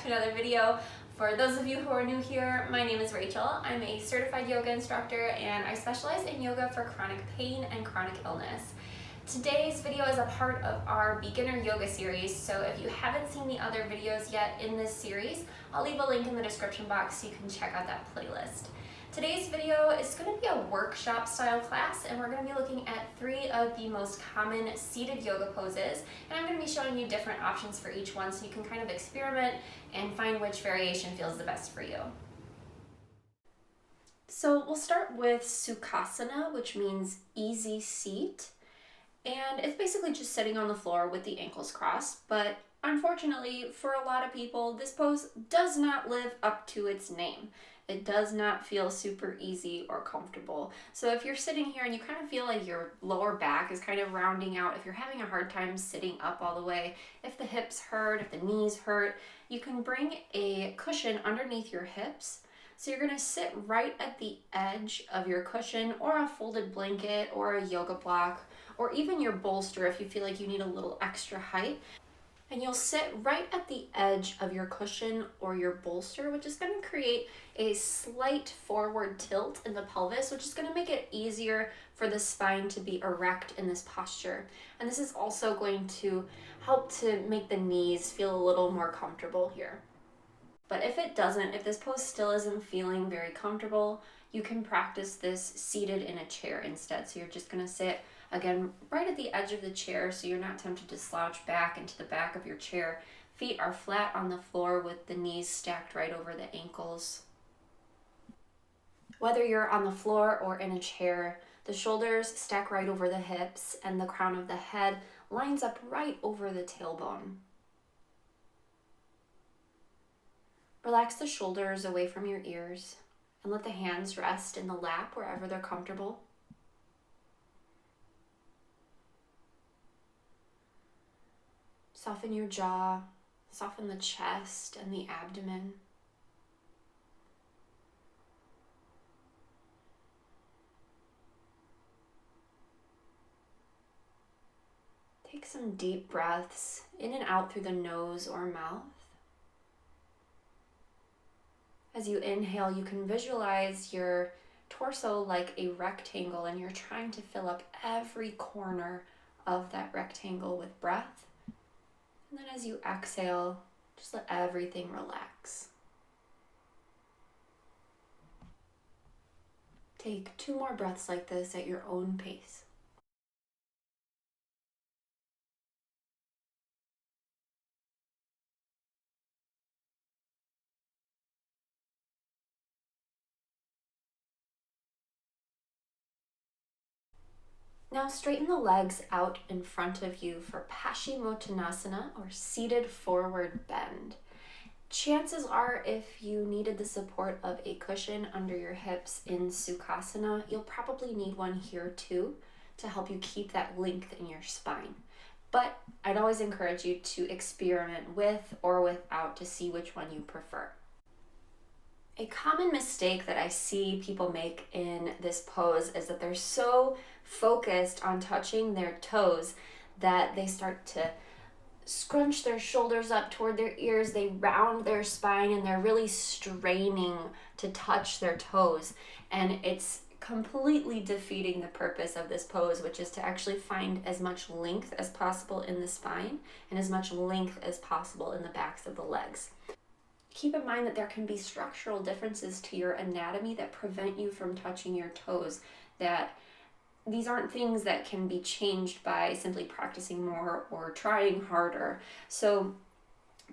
to another video. For those of you who are new here, my name is Rachel. I'm a certified yoga instructor and I specialize in yoga for chronic pain and chronic illness. Today's video is a part of our beginner yoga series, so if you haven't seen the other videos yet in this series, I'll leave a link in the description box so you can check out that playlist. Today's video is going to be a workshop style class, and we're going to be looking at 3 of the most common seated yoga poses, and I'm going to be showing you different options for each one so you can kind of experiment and find which variation feels the best for you. So we'll start with Sukhasana, which means easy seat, and it's basically just sitting on the floor with the ankles crossed, but unfortunately for a lot of people this pose does not live up to its name. It does not feel super easy or comfortable. So if you're sitting here and you kind of feel like your lower back is kind of rounding out, if you're having a hard time sitting up all the way, if the hips hurt, if the knees hurt, you can bring a cushion underneath your hips. So you're going to sit right at the edge of your cushion or a folded blanket or a yoga block or even your bolster if you feel like you need a little extra height. And you'll sit right at the edge of your cushion or your bolster, which is going to create a slight forward tilt in the pelvis, which is going to make it easier for the spine to be erect in this posture. And this is also going to help to make the knees feel a little more comfortable here. But if it doesn't, if this pose still isn't feeling very comfortable, you can practice this seated in a chair instead. So you're just going to sit again right at the edge of the chair so you're not tempted to slouch back into the back of your chair. Feet are flat on the floor with the knees stacked right over the ankles. Whether you're on the floor or in a chair, the shoulders stack right over the hips and the crown of the head lines up right over the tailbone. Relax the shoulders away from your ears and let the hands rest in the lap wherever they're comfortable. Soften your jaw, soften the chest and the abdomen. Take some deep breaths in and out through the nose or mouth. As you inhale, you can visualize your torso like a rectangle and you're trying to fill up every corner of that rectangle with breath. And then as you exhale, just let everything relax. Take 2 more breaths like this at your own pace. Now straighten the legs out in front of you for Paschimottanasana, or seated forward bend. Chances are, if you needed the support of a cushion under your hips in Sukhasana, you'll probably need one here too to help you keep that length in your spine. But I'd always encourage you to experiment with or without to see which one you prefer. A common mistake that I see people make in this pose is that they're so focused on touching their toes that they start to scrunch their shoulders up toward their ears, they round their spine, and they're really straining to touch their toes. And it's completely defeating the purpose of this pose, which is to actually find as much length as possible in the spine and as much length as possible in the backs of the legs. Keep in mind that there can be structural differences to your anatomy that prevent you from touching your toes, that these aren't things that can be changed by simply practicing more or trying harder. So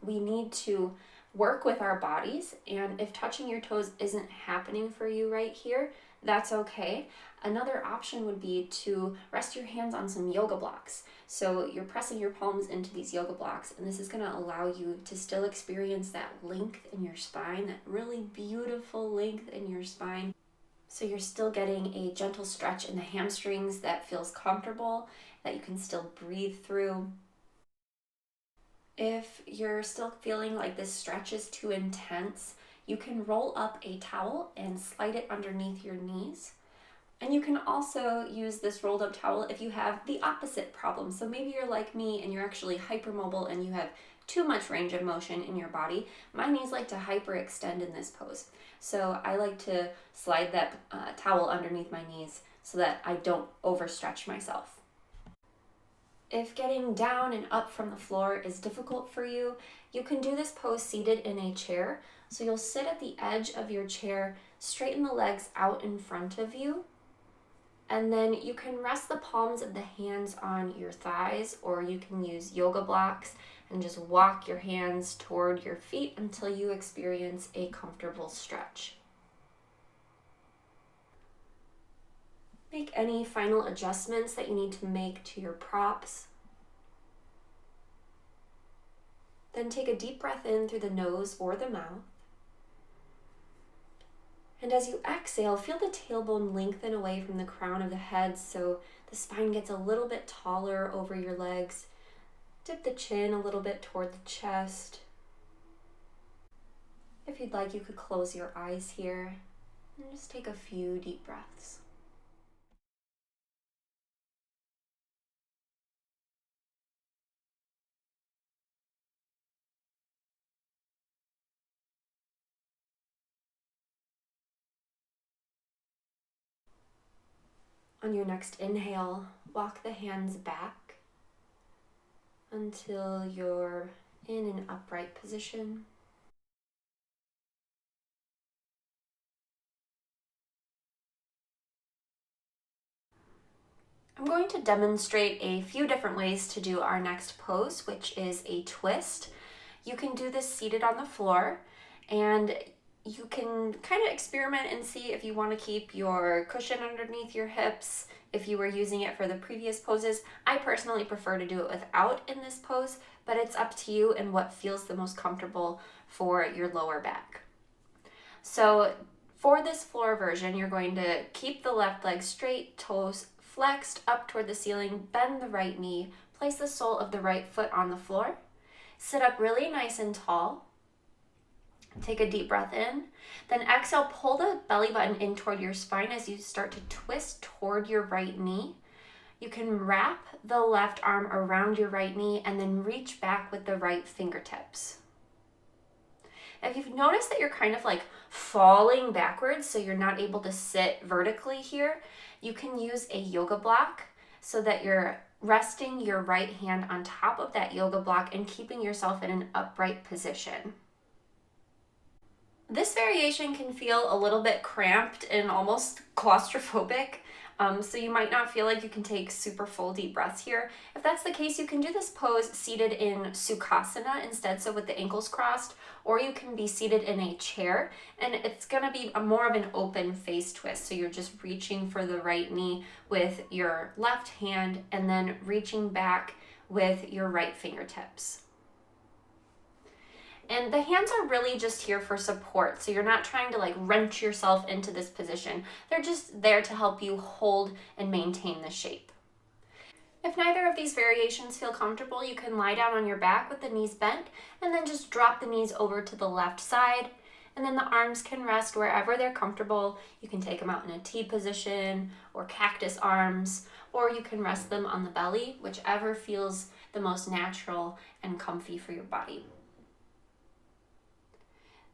we need to work with our bodies, and if touching your toes isn't happening for you right here, that's okay. Another option would be to rest your hands on some yoga blocks. So you're pressing your palms into these yoga blocks, and this is going to allow you to still experience that length in your spine, that really beautiful length in your spine. So you're still getting a gentle stretch in the hamstrings that feels comfortable, that you can still breathe through. If you're still feeling like this stretch is too intense, you can roll up a towel and slide it underneath your knees. And you can also use this rolled up towel if you have the opposite problem. So maybe you're like me and you're actually hypermobile and you have too much range of motion in your body, my knees like to hyperextend in this pose. So I like to slide that towel underneath my knees so that I don't overstretch myself. If getting down and up from the floor is difficult for you, you can do this pose seated in a chair. So you'll sit at the edge of your chair, straighten the legs out in front of you, and then you can rest the palms of the hands on your thighs, or you can use yoga blocks and just walk your hands toward your feet until you experience a comfortable stretch. Make any final adjustments that you need to make to your props. Then take a deep breath in through the nose or the mouth. And as you exhale, feel the tailbone lengthen away from the crown of the head so the spine gets a little bit taller over your legs. Dip the chin a little bit toward the chest. If you'd like, you could close your eyes here and just take a few deep breaths. On your next inhale, walk the hands back until you're in an upright position. I'm going to demonstrate a few different ways to do our next pose, which is a twist. You can do this seated on the floor, and you can kind of experiment and see if you want to keep your cushion underneath your hips if you were using it for the previous poses. I personally prefer to do it without in this pose, but it's up to you and what feels the most comfortable for your lower back. So for this floor version, you're going to keep the left leg straight, toes flexed up toward the ceiling, bend the right knee, place the sole of the right foot on the floor, sit up really nice and tall. Take a deep breath in, then exhale, pull the belly button in toward your spine as you start to twist toward your right knee. You can wrap the left arm around your right knee and then reach back with the right fingertips. If you've noticed that you're kind of like falling backwards, so you're not able to sit vertically here, you can use a yoga block so that you're resting your right hand on top of that yoga block and keeping yourself in an upright position. This variation can feel a little bit cramped and almost claustrophobic, so you might not feel like you can take super full deep breaths here. If that's the case, you can do this pose seated in Sukhasana instead, so with the ankles crossed, or you can be seated in a chair, and it's gonna be more of an open face twist, so you're just reaching for the right knee with your left hand and then reaching back with your right fingertips. And the hands are really just here for support, so you're not trying to like wrench yourself into this position. They're just there to help you hold and maintain the shape. If neither of these variations feel comfortable, you can lie down on your back with the knees bent and then just drop the knees over to the left side. And then the arms can rest wherever they're comfortable. You can take them out in a T position or cactus arms, or you can rest them on the belly, whichever feels the most natural and comfy for your body.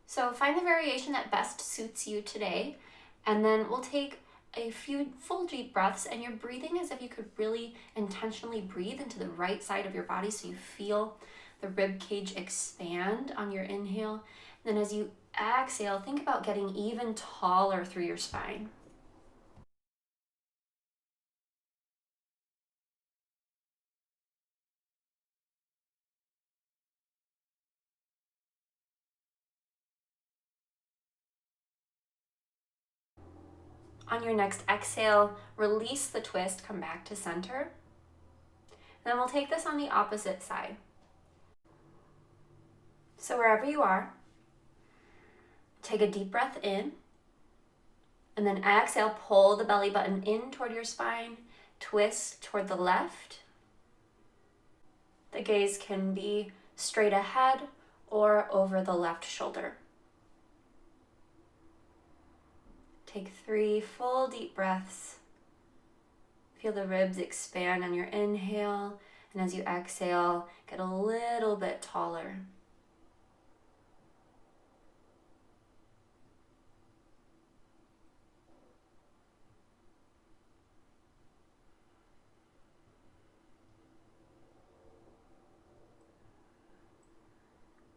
So find the variation that best suits you today, and then we'll take a few full deep breaths, and you're breathing as if you could really intentionally breathe into the right side of your body so you feel the rib cage expand on your inhale. And then as you exhale, think about getting even taller through your spine. On your next exhale, release the twist, come back to center. Then we'll take this on the opposite side. So wherever you are, take a deep breath in, and then exhale, pull the belly button in toward your spine, twist toward the left. The gaze can be straight ahead or over the left shoulder. Take 3 full deep breaths. Feel the ribs expand on your inhale And as you exhale, get a little bit taller.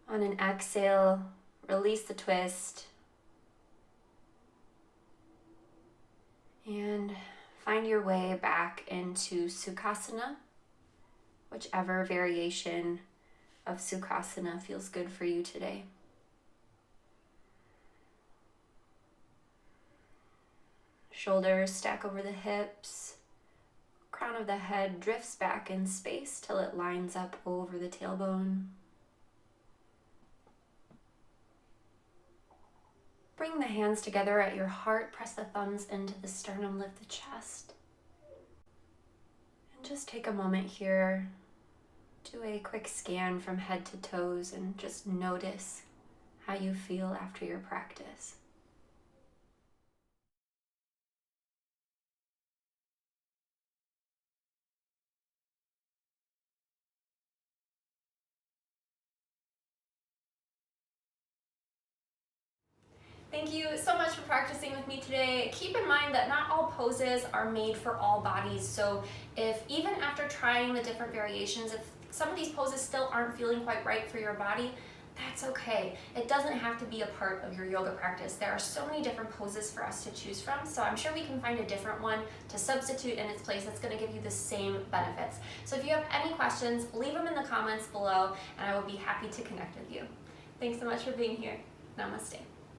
On an exhale, release the twist. And find your way back into Sukhasana, whichever variation of Sukhasana feels good for you today. Shoulders stack over the hips. Crown of the head drifts back in space till it lines up over the tailbone. Bring the hands together at your heart. Press the thumbs into the sternum, lift the chest. And just take a moment here. Do a quick scan from head to toes and just notice how you feel after your practice. Thank you so much for practicing with me today. Keep in mind that not all poses are made for all bodies, so if even after trying the different variations, if some of these poses still aren't feeling quite right for your body, that's okay. It doesn't have to be a part of your yoga practice. There are so many different poses for us to choose from, so I'm sure we can find a different one to substitute in its place that's going to give you the same benefits. So if you have any questions, leave them in the comments below, and I will be happy to connect with you. Thanks so much for being here. Namaste.